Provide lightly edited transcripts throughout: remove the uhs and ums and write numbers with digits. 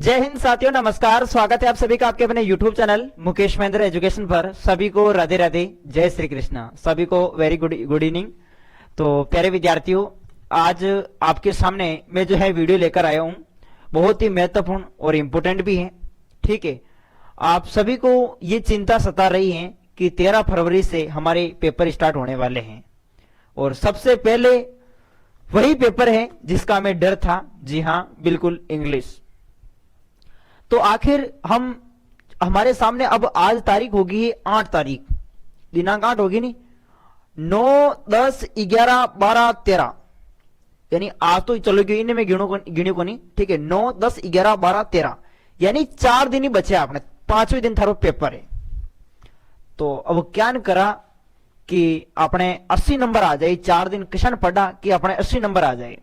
जय हिंद साथियों, नमस्कार। स्वागत है आप सभी का आपके अपने YouTube channel Mukesh Mahendra education पर। सभी को राधे राधे, जय श्री कृष्णा। सभी को वेरी गुड इवनिंग। तो प्यारे विद्यार्थियों, आज आपके सामने मैं जो है वीडियो लेकर आया हूं, बहुत ही महत्वपूर्ण और इम्पोर्टेंट भी है। ठीक है, आप सभी को ये चिंता सता रही है कि 13 फरवरी से हमारे पेपर स्टार्ट होने वाले हैं और सबसे पहले वही पेपर है जिसका हमें डर था। जी हाँ, बिल्कुल, इंग्लिश। तो आखिर हमारे सामने अब आज तारीख होगी 8 तारीख, दिनांक 8 होगी नहीं, 9, 10, 11, 12, 13, यानी आज तो चलो इन्हें मैं गिणों को नहीं। ठीक है, 9, 10, 11, 12, 13, यानी 4 दिन ही बचे आपने। 5वें दिन थारो पेपर है। तो अब क्या करा कि अपने 80 नंबर आ जाए। 4 दिन किशन पढ़ा कि अपने 80 नंबर आ जाए।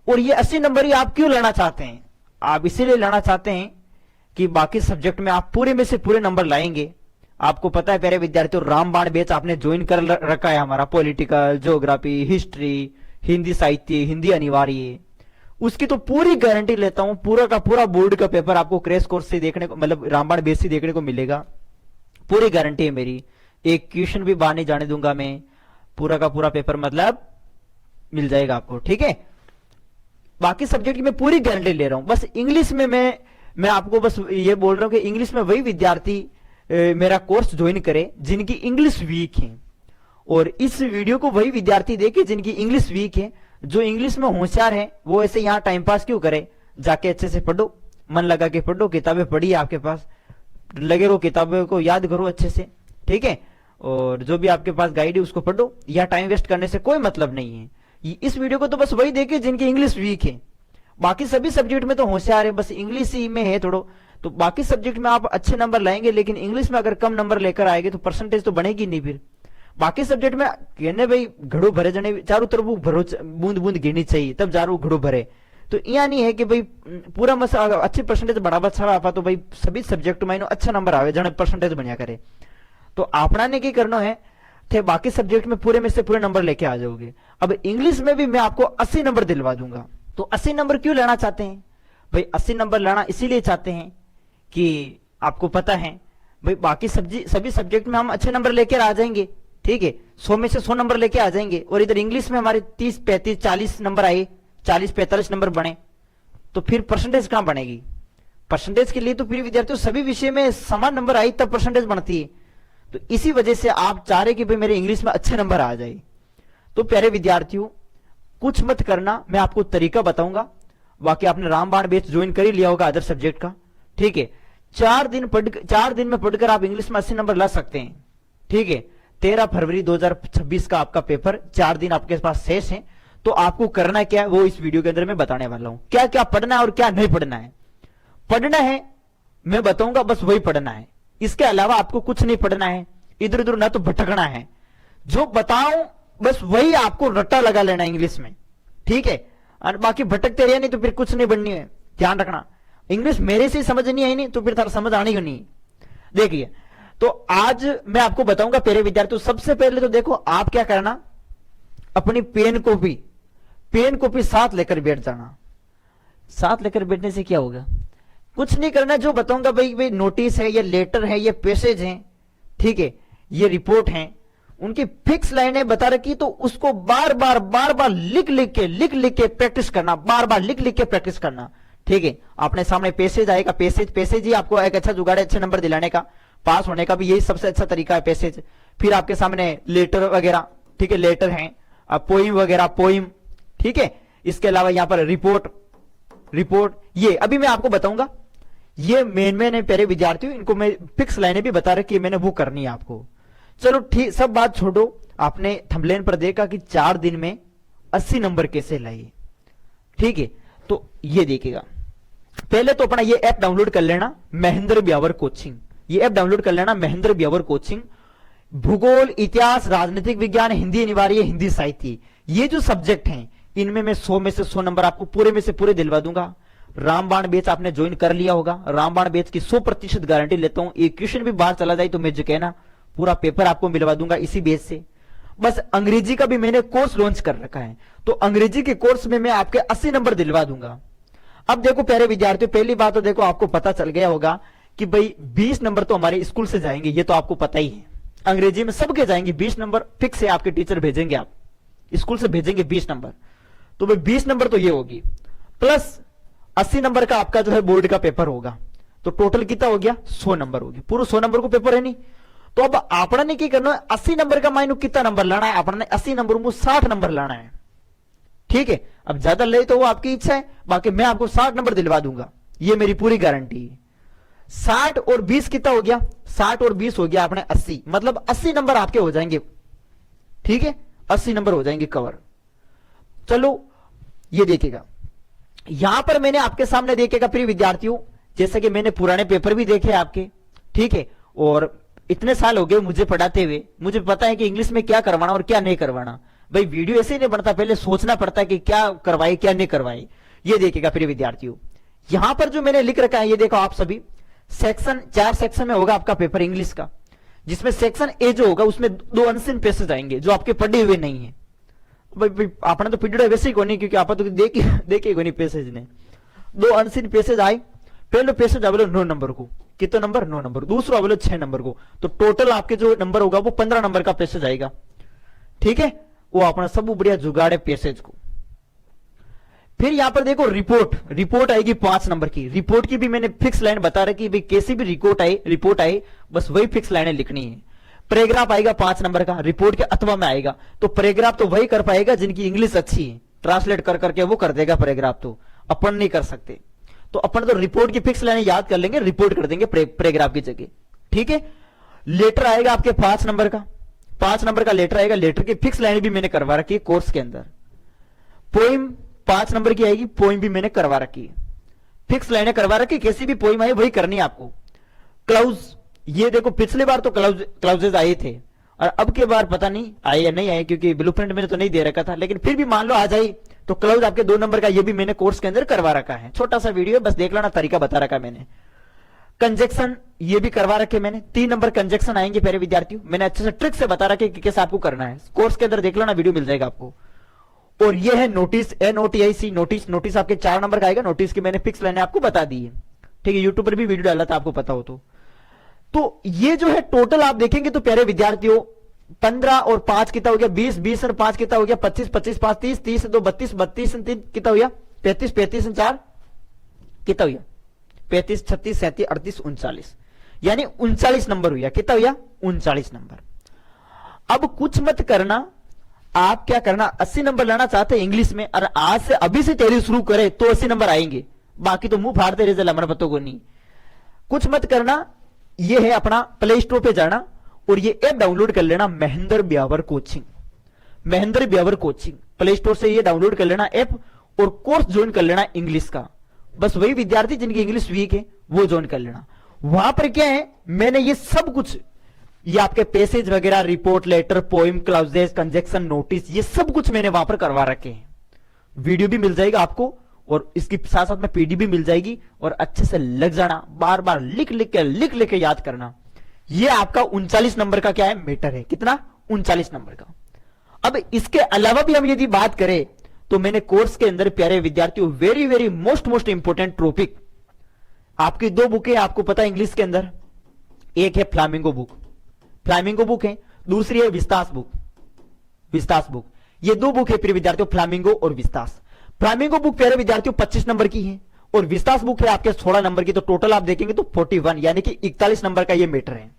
और ये 80 नंबर ही आप क्यों लेना चाहते हैं? आप इसीलिए लेना चाहते हैं कि बाकी सब्जेक्ट में आप पूरे में से पूरे नंबर लाएंगे। आपको पता है प्यारे विद्यार्थियों, रामबाण बैच आपने ज्वाइन कर रखा है हमारा। पॉलिटिकल, ज्योग्राफी, हिस्ट्री, हिंदी साहित्य, हिंदी अनिवार्य, उसकी तो पूरी गारंटी लेता हूं। पूरा का पूरा बोर्ड का पेपर आपको क्रैश कोर्स से देखने को, मतलब रामबाण बेस से देखने को मिलेगा। पूरी गारंटी है मेरी। एक क्वेश्चन भी बाहर नहीं जाने दूंगा मैं। पूरा का पूरा पेपर मतलब मिल जाएगा आपको। ठीक है, बाकी सब्जेक्ट की मैं पूरी गारंटी ले रहा हूं। बस इंग्लिश में मैं आपको बस ये बोल रहा हूं कि इंग्लिश में वही विद्यार्थी मेरा कोर्स ज्वाइन करे जिनकी इंग्लिश वीक है, और इस वीडियो को वही विद्यार्थी देखे जिनकी इंग्लिश वीक है। जो इंग्लिश में होशियार है वो ऐसे यहां टाइम पास क्यों करे? जाके अच्छे से पढ़ो, मन लगा के पढ़ो। किताबें पढ़ी आपके पास, लगे रहो, किताबों को याद करो अच्छे से। ठीक है, और जो भी आपके पास गाइड है उसको पढ़ो। यह टाइम वेस्ट करने से कोई मतलब नहीं है। इस वीडियो को तो बस वही देखे जिनकी इंग्लिश वीक है। बाकी सभी सब्जेक्ट में तो होशियार है, बस इंग्लिश ही में है थोड़ो। तो बाकी सब्जेक्ट में आप अच्छे नंबर लाएंगे, लेकिन इंग्लिश में अगर कम नंबर लेकर आएंगे तो परसेंटेज तो बनेगी नहीं। फिर बाकी सब्जेक्ट में कहने भाई घड़ो भरे जने, चारों तरफ भरो, बूंद बूंद गिरनी चाहिए तब जारू घड़ो भरे। तो यहाँ नहीं है कि भाई पूरा मसा अच्छी परसेंटेज बढ़ावा अच्छा आपा तो भाई सभी सब्जेक्ट में अच्छा नंबर आवे, जने परसेंटेज बढ़िया करे। तो आपना ने क्या करना है थे, बाकी सब्जेक्ट में पूरे में से पूरे नंबर लेके आ जाओगे। अब इंग्लिश में भी मैं आपको 80 नंबर दिलवा दूंगा। तो 80 नंबर क्यों लेना चाहते हैं भाई? 80 नंबर लेना इसीलिए चाहते हैं कि आपको पता है भाई बाकी सभी सब्जेक्ट में हम अच्छे नंबर लेकर आ जाएंगे। ठीक है, 100 में से 100 नंबर लेके आ जाएंगे, और इधर इंग्लिश में हमारे 30, 35, 40 नंबर आए, 40, 45 नंबर बने, तो फिर परसेंटेज कहां बनेगी? परसेंटेज के लिए तो फिर विद्यार्थियों सभी विषय में समान नंबर आई तब परसेंटेज बनती है। तो इसी वजह से आप चाह रहे कि भाई मेरे इंग्लिश में अच्छे नंबर आ जाए। तो प्यारे विद्यार्थियों, कुछ मत करना, मैं आपको तरीका बताऊंगा। बाकी आपने रामबाण बैच ज्वाइन कर ही लिया होगा अदर सब्जेक्ट का। ठीक है, 4 दिन में पढ़कर आप इंग्लिश में 80 नंबर ला सकते हैं। ठीक है, 13 फरवरी 2026 का आपका पेपर, 4 दिन आपके पास शेष है। तो आपको करना क्या है वो इस वीडियो के अंदर मैं बताने वाला हूं। क्या क्या पढ़ना है और क्या नहीं पढ़ना है। पढ़ना है मैं बताऊंगा, बस वही पढ़ना है। इसके अलावा आपको कुछ नहीं पढ़ना है, इधर उधर ना तो भटकना है। जो बताऊं बस वही आपको रट्टा लगा लेना इंग्लिश में। ठीक है, और बाकी भटकते रहे नहीं तो फिर कुछ नहीं बननी है। ध्यान रखना, इंग्लिश मेरे से समझ नहीं आई नहीं तो फिर समझ आनी ही नहीं। देखिए, तो आज मैं आपको बताऊंगा प्यारे विद्यार्थियों। सबसे पहले तो देखो, आप क्या करना, अपनी पेन कॉपी साथ लेकर बैठ जाना। साथ लेकर बैठने से क्या होगा? कुछ नहीं करना, जो बताऊंगा भाई नोटिस है, ये लेटर है, ये पैसेज है, ठीक है, ये रिपोर्ट है, उनकी फिक्स लाइनें बता रखी, तो उसको बार बार लिख लिख के प्रैक्टिस करना, बार बार लिख के प्रैक्टिस करना। ठीक है, अपने सामने पैसेज आएगा, पैसेज ही आपको एक अच्छा जुगाड़ है अच्छे नंबर दिलाने का। पास होने का भी यही सबसे अच्छा तरीका है, पैसेज। फिर आपके सामने लेटर वगैरह, ठीक है, लेटर है, पोइम वगैरह, पोइम। ठीक है, इसके अलावा यहां पर रिपोर्ट, ये अभी मैं आपको बताऊंगा। ये मेन है प्यारे विद्यार्थियों, इनको मैं फिक्स लाइनें भी बता रखी है मैंने, वो करनी है आपको। चलो ठीक, सब बात छोड़ो। आपने थंबनेल पर देखा कि 4 दिन में 80 नंबर कैसे लाइए। ठीक है, तो ये देखिएगा। पहले तो अपना ये ऐप डाउनलोड कर लेना, महेंद्र ब्यावर कोचिंग। ये ऐप डाउनलोड कर लेना, महेंद्र ब्यावर कोचिंग। भूगोल, इतिहास, राजनीतिक विज्ञान, हिंदी अनिवार्य, हिंदी साहित्य, ये जो सब्जेक्ट हैं इनमें मैं 100 में से 100 नंबर आपको पूरे में से पूरे दिलवा दूंगा। रामबाण बैच आपने ज्वाइन कर लिया होगा। रामबाण बैच की 100% गारंटी लेता हूं। एक क्वेश्चन भी बाहर चला जाए तो मैं जो कहना पूरा पेपर आपको मिलवा दूंगा इसी बेस से। बस अंग्रेजी का भी मैंने कोर्स लॉन्च कर रखा है, तो अंग्रेजी के कोर्स में मैं आपके 80 नंबर दिलवा दूंगा। अब देखो प्यारे विद्यार्थियों, पहली बात तो देखो आपको पता चल गया होगा कि भाई 20 नंबर तो हमारे स्कूल से जाएंगे, ये तो आपको पता ही है। अंग्रेजी में सबके जाएंगे 20 नंबर फिक्स है, आपके टीचर भेजेंगे, आप स्कूल से भेजेंगे 20 नंबर। तो भाई 20 नंबर तो ये होगी, प्लस 80 नंबर का आपका जो है बोर्ड का पेपर होगा, तो टोटल कितना हो गया 100 नंबर होगी। पूरा 100 नंबर को पेपर है नहीं। तो अब आपने ने क्या करना है, 80 नंबर का माइनू कितना नंबर लाना है, आपने 80 नंबर में 60 नंबर लाना है। ठीक है, अब ज्यादा ले तो वो आपकी इच्छा है, बाकी मैं आपको 60 नंबर दिलवा दूंगा, ये मेरी पूरी गारंटी है। 60 और 20 कितना हो गया, 60 और 20 हो गया आपने 80, मतलब 80 नंबर आपके हो जाएंगे। ठीक है, 80 नंबर हो जाएंगे कवर। चलो ये देखिएगा, यहां पर मैंने आपके सामने देखिएगा प्रिय विद्यार्थियों, जैसे कि मैंने पुराने पेपर भी देखे आपके। ठीक है, और इतने साल हो गए मुझे पढ़ाते हुए, मुझे पता है कि इंग्लिश में क्या करवाना और क्या नहीं करवाना। भाई वीडियो ऐसे ही नहीं बनता, पहले सोचना पड़ता है कि क्या करवाए क्या नहीं करवाए। ये देखिएगा प्रिय विद्यार्थियों, यहां पर जो मैंने लिख रखा है ये देखो आप सभी, सेक्शन 4 सेक्शन में होगा आपका पेपर इंग्लिश का, जिसमें सेक्शन ए जो होगा उसमें 2 अनसीन पैसेज आएंगे जो आपके पढ़े हुए नहीं है। भाई आपने तो पीरियड वैसे ही को नहीं, क्योंकि आप तो देखे को नहीं पैसेज ने। 2 अनसीन पैसेज आए, पहले पैसेज अवेलो 9 नंबर को, कितना नंबर 9 नंबर, दूसरा अवेलो 6 नंबर को, तो टोटल आपके जो नंबर होगा वो 15 नंबर का पैसेज आएगा। ठीक है, वो अपना सब बढ़िया जुगाड़े पैसेज को। फिर यहां पर देखो रिपोर्ट आएगी 5 नंबर की। रिपोर्ट की भी मैंने फिक्स लाइन बता रखी, भाई कैसी भी रिपोर्ट आए बस वही फिक्स लाइनें लिखनी है। पैराग्राफ आएगा 5 नंबर का, रिपोर्ट के अथवा में आएगा, तो पैराग्राफ तो वही कर पाएगा जिनकी इंग्लिश अच्छी है, ट्रांसलेट कर करके वो कर देगा पैराग्राफ, तो अपन नहीं कर सकते। तो अपन तो रिपोर्ट की फिक्स लाइनें याद कर लेंगे, रिपोर्ट कर देंगे पैराग्राफ की जगह। ठीक है, लेटर आएगा आपके 5 नंबर का, 5 नंबर का लेटर आएगा, लेटर की फिक्स लाइन भी मैंने करवा रखी है कोर्स के अंदर। पोइम 5 नंबर की आएगी, पोइम भी मैंने करवा रखी है, फिक्स लाइनें करवा रखी, कैसी भी पोइम आई वही करनी है आपको। क्लाउज, ये देखो पिछले बार तो क्लाउजेज आए थे, और अब के बार पता नहीं आए या नहीं आए, क्योंकि ब्लूप्रिंट मैंने तो नहीं दे रखा था, लेकिन फिर भी मान लो आ जाए तो क्लाउज आपके 2 नंबर का ये भी मैंने कोर्स के अंदर करवा रखा है। छोटा सा वीडियो बस देख लेना, तरीका बता रखा मैंने। कंजक्शन ये भी करवा रखे मैंने, 3 नंबर कंजक्शन आएंगे प्यारे विद्यार्थियों, मैंने अच्छे से ट्रिक से बता रखे कि कैसे आपको करना है, कोर्स के अंदर देख लेना, वीडियो मिल जाएगा आपको। और ये है नोटिस, NOTIC नोटिस आपके 4 नंबर का आएगा, नोटिस की मैंने फिक्स लाइनें आपको बता दी है। ठीक है, यूट्यूब पर भी वीडियो डाला था, आपको पता हो तो ये जो है टोटल आप देखेंगे तो प्यारे विद्यार्थियों 15 और 5 कितना हो गया 20, 20 और 5 कितना हो गया 25, 25 5 30, 30 2 32, 32 3 कितना हो गया 35, 35 4 कितना हो गया 35, 36, 37, 38, 39, यानी 39 नंबर हो गया। कितना हो गया 39 नंबर। अब कुछ मत करना, आप क्या करना 80 नंबर लाना चाहते हैं इंग्लिश में, और आज से अभी से तैयारी शुरू करे तो 80 नंबर आएंगे, बाकी तो मुंह फाड़ते रिजल्ट हमारे पतों को नहीं। कुछ मत करना, ये है अपना प्ले स्टोर पे जाना और ये ऐप डाउनलोड कर लेना, Mahendra Beawar coaching, Mahendra Beawar coaching, play store से ये डाउनलोड कर लेना ऐप, और कोर्स ज्वाइन कर लेना इंग्लिश का। बस वही विद्यार्थी जिनकी इंग्लिश वीक है वो ज्वाइन कर लेना। वहां पर क्या है, मैंने ये सब कुछ, ये आपके पैसेज वगैरह, report, letter, poem, clauses, conjunction, notice, ये सब कुछ मैंने वहां पर करवा रखे हैं। वीडियो भी मिल जाएगा आपको, और इसके साथ साथ में पीडी भी मिल जाएगी, और अच्छे से लग जाना, बार बार लिख लिख के याद करना। ये आपका 39 नंबर का क्या है मीटर है, कितना 39 नंबर का। अब इसके अलावा भी हम यदि बात करें तो मैंने कोर्स के अंदर प्यारे विद्यार्थियों very very most important topic, आपकी 2 बुक है, आपको पता है इंग्लिश के अंदर, एक है फ्लामिंगो बुक है, दूसरी है विस्तास बुक। ये 2 बुक है प्रिय विद्यार्थियों, फ्लामिंगो और विस्तास। फ्लामिंगो बुक प्यारे विद्यार्थियों 25 नंबर की है, और विस्तास बुक है आपके 16 नंबर की, तो टोटल आप देखेंगे तो 41 यानी कि 41 नंबर का ये मैटर है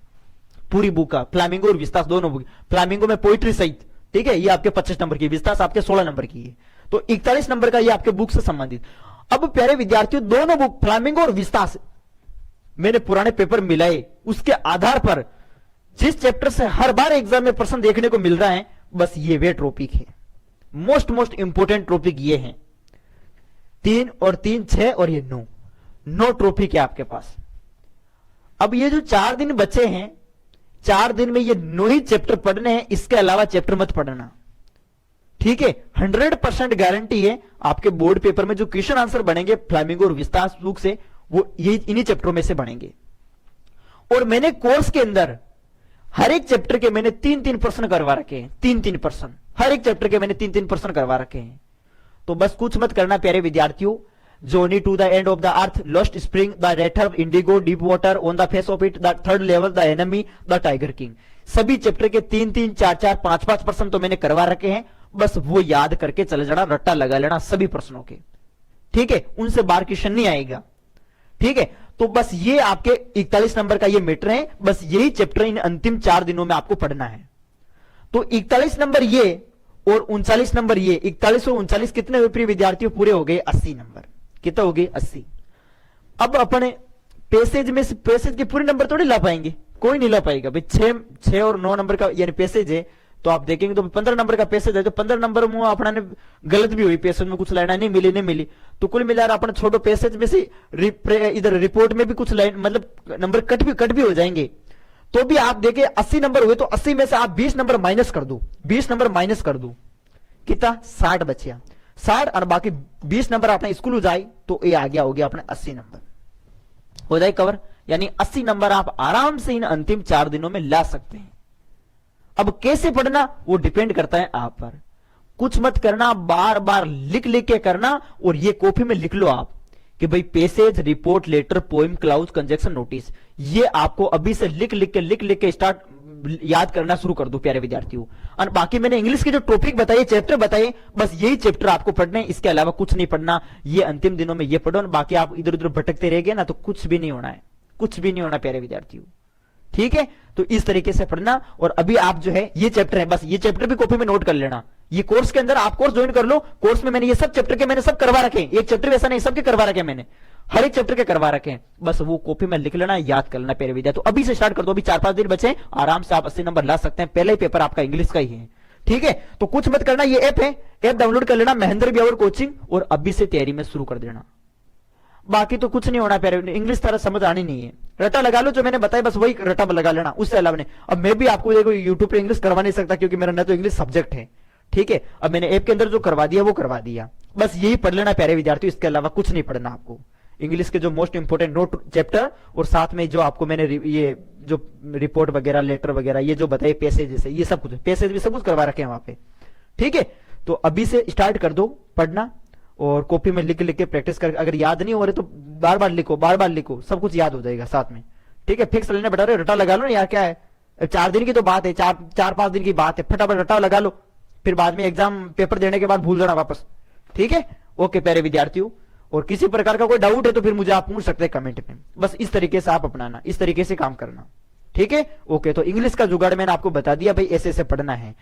पूरी बुक का, फ्लामिंगो और विस्तास दोनों बुक। फ्लामिंगो में पोइट्री सहित, ठीक है, ये आपके 25 नंबर की, विस्तास आपके 16 नंबर की है, तो 41 नंबर का ये आपके बुक से संबंधित। अब प्यारे विद्यार्थियों दोनों बुक फ्लामिंगो और विस्तास मैंने पुराने पेपर मिलाए, उसके आधार पर जिस चैप्टर से हर बार एग्जाम में प्रश्न देखने को मिल रहा है, बस ये वे टॉपिक है, मोस्ट इंपोर्टेंट टॉपिक ये है। 3 और 3 6 और ये 9 टॉपिक है आपके पास। अब ये जो 4 दिन बचे हैं, 4 दिन में ये 9 ही चैप्टर पढ़ने हैं, इसके अलावा चैप्टर मत पढ़ना, ठीक है। 100% गारंटी है आपके बोर्ड पेपर में जो क्वेश्चन आंसर बनेंगे फ्लामिंगो और विस्तास बुक से, वो ये इन्हीं चैप्टरों में से बनेंगे। और मैंने कोर्स के अंदर हर एक चैप्टर के मैंने 3-3 प्रश्न करवा रखे हैं, 3-3 प्रश्न, हर एक चैप्टर के मैंने 3-3 प्रश्न करवा रखे हैं। तो बस कुछ मत करना प्यारे विद्यार्थियों, journey to the end of the earth, lost spring, the red herb, indigo, deep water, on the face of it, the third level, the enemy, the tiger king। सभी चैप्टर के 3-3, 4-4, 5-5 प्रश्न तो मैंने करवा रखे हैं, बस वो याद करके चले जाना, रट्टा लगा लेना सभी प्रश्नों के, ठीक है, उनसे बाहर क्वेश्चन नहीं आएगा, ठीक है। तो बस ये आपके 41 नंबर का ये मैटर है, बस यही चैप्टर इन अंतिम 4 दिनों में आपको पढ़ना है। तो 41 नंबर ये और 39 नंबर ये, 41 और 39 कितने हुए प्रिय विद्यार्थियों? पूरे हो गए 80 नंबर। कितना हो गए? 80। अब अपने पैसेज में से पैसेज के पूरे नंबर थोड़ी ला पाएंगे, कोई नहीं ला पाएगा भाई। 6 और 9 नंबर का यानी पैसेज है, तो आप देखेंगे तो 15 नंबर का पैसेज है, तो 15 नंबर में अपना ने गलत भी हुई, पैसेज में कुछ लाइन नहीं मिली, तो कुल मिलाकर अपने छोटो पैसेज में से इधर रिपोर्ट में भी कुछ लाइन मतलब नंबर कट भी हो जाएंगे। तो भी आप देखें 80 नंबर हुए, तो 80 में से आप 20 नंबर माइनस कर दो, 20 नंबर माइनस कर दो, कितना? 60 बचिया, 60 और बाकी 20 नंबर अपने स्कूल हो जाए, तो ये आ गया हो गया अपने 80 नंबर हो जाए कवर। यानी 80 नंबर आप आराम से इन अंतिम 4 दिनों में ला सकते हैं। अब कैसे पढ़ना वो डिपेंड करता है आप पर, कुछ मत करना, बार बार लिख लिख के करना, और ये कॉपी में लिख लो आप कि भाई passage, report, letter, poem, clause, conjunction, notice, ये आपको अभी से लिख लिख के स्टार्ट याद करना शुरू कर दो प्यारे विद्यार्थियों। और बाकी मैंने इंग्लिश के जो टॉपिक बताए, चैप्टर बताए, बस यही चैप्टर आपको पढ़ने, इसके अलावा कुछ नहीं पढ़ना। ये अंतिम दिनों में ये पढ़ो, बाकी आप इधर उधर भटकते रह गए ना तो कुछ भी नहीं होना है, कुछ भी नहीं होना प्यारे विद्यार्थियों, ठीक है। तो इस तरीके से पढ़ना। और अभी आप जो है ये चैप्टर है, बस ये चैप्टर भी कॉपी में नोट कर लेना। ये कोर्स के अंदर आप कोर्स ज्वाइन कर लो, कोर्स में मैंने ये सब चैप्टर के मैंने सब करवा रखे हैं, एक चैप्टर वैसा नहीं, सबके करवा रखे हैं मैंने, हर एक चैप्टर के करवा रखे हैं, बस वो कॉपी में लिख लेना, याद कर लेना प्यारे विद्यार्थी। तो अभी से स्टार्ट कर दो, अभी 4-5 दिन बचे, आराम से आप 80 नंबर ला सकते हैं। पहला ही पेपर आपका इंग्लिश का ही है, ठीक है। तो कुछ मत करना, ये ऐप है, ऐप डाउनलोड कर लेना, महेंद्र ब्यावर कोचिंग, और अभी से तैयारी में शुरू कर देना। बाकी तो कुछ नहीं होना प्यारे, इंग्लिश तरह समझ आनी नहीं है, रटा लगा लो जो मैंने बताया, बस वही रटा लगा लेना, उससे अलावा नहीं। अब मैं भी आपको देखो यूट्यूब पे इंग्लिश करवा नहीं सकता, क्योंकि मेरा ना तो इंग्लिश सब्जेक्ट है, ठीक है। अब मैंने ऐप के अंदर जो करवा दिया वो करवा दिया, बस यही पढ़ लेना प्यारे विद्यार्थी, इसके अलावा कुछ नहीं पढ़ना आपको। इंग्लिश के जो मोस्ट इंपोर्टेंट नोट चैप्टर, और साथ में जो आपको मैंने ये जो रिपोर्ट वगैरह, लेटर वगैरह, ये जो बताए, पैसेज जैसे, ये सब कुछ, पैसेज भी सब कुछ करवा रखे हैं वहां पे, ठीक है। तो अभी से स्टार्ट कर दो पढ़ना, और कॉपी में लिख लिख के प्रैक्टिस कर, अगर याद नहीं हो रहे तो बार बार लिखो, सब कुछ याद हो जाएगा साथ में, ठीक है। फिक्स लेने बैठा रहे, रटा लगा लो ना यार, क्या है, 4 दिन की तो बात है, 4-5 दिन की बात है, फटाफट रटा लगा लो, फिर बाद में एग्जाम पेपर देने के बाद भूल जाना वापस, ठीक है। ओके प्यारे विद्यार्थियों, और किसी प्रकार का कोई डाउट है तो फिर मुझे आप पूछ सकते हैं कमेंट में, बस इस तरीके से आप अपनाना, इस तरीके से काम करना, ठीक है। ओके, तो इंग्लिश का जुगाड़ मैंने आपको बता दिया भाई, ऐसे ऐसे पढ़ना है।